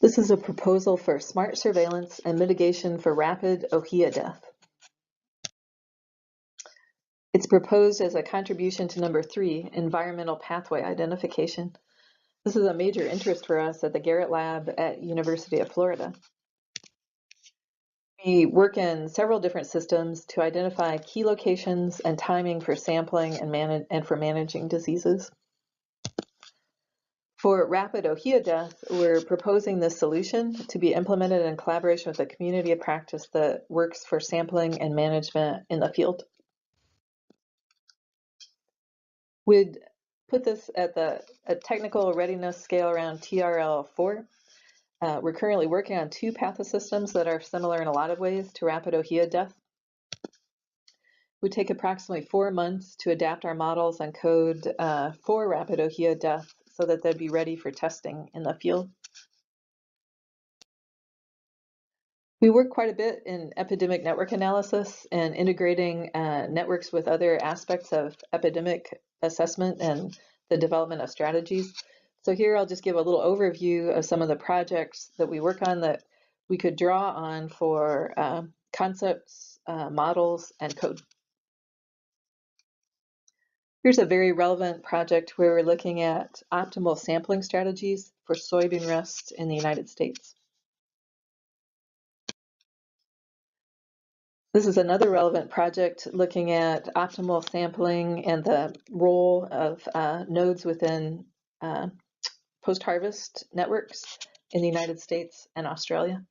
This is a proposal for smart surveillance and mitigation for rapid Ōhiʻa death. It's proposed as a contribution to number 3, environmental pathway identification. This is a major interest for us at the Garrett Lab at University of Florida. We work in several different systems to identify key locations and timing for sampling and for managing diseases. For rapid Ōhiʻa death, we're proposing this solution to be implemented in collaboration with a community of practice that works for sampling and management in the field. We'd put this at a technical readiness scale around TRL 4. We're currently working on 2 pathosystems that are similar in a lot of ways to rapid Ōhiʻa death. It would take approximately 4 months to adapt our models and code for rapid Ōhiʻa death so that they'd be ready for testing in the field. We work quite a bit in epidemic network analysis and integrating networks with other aspects of epidemic assessment and the development of strategies. So here I'll just give a little overview of some of the projects that we work on that we could draw on for concepts, models, and code. Here's a very relevant project where we're looking at optimal sampling strategies for soybean rust in the United States. This is another relevant project looking at optimal sampling and the role of nodes within post-harvest networks in the United States and Australia.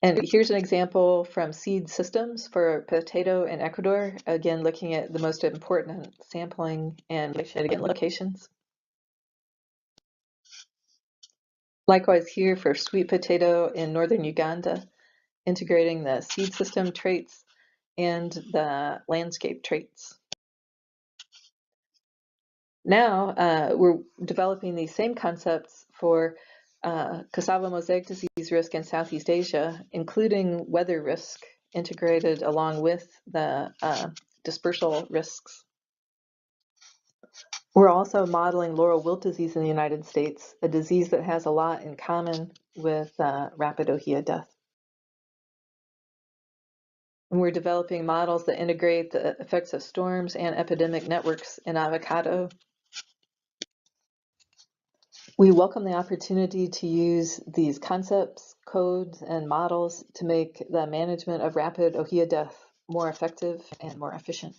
And here's an example from seed systems for potato in Ecuador, again looking at the most important sampling and locations. Likewise here for sweet potato in northern Uganda, integrating the seed system traits and the landscape traits. Now we're developing these same concepts for cassava mosaic disease risk in Southeast Asia, including weather risk integrated along with the dispersal risks. We're also modeling Laurel wilt disease in the United States, a disease that has a lot in common with rapid Ōhiʻa death. And we're developing models that integrate the effects of storms and epidemic networks in avocado. We welcome the opportunity to use these concepts, codes, and models to make the management of rapid Ōhiʻa death more effective and more efficient.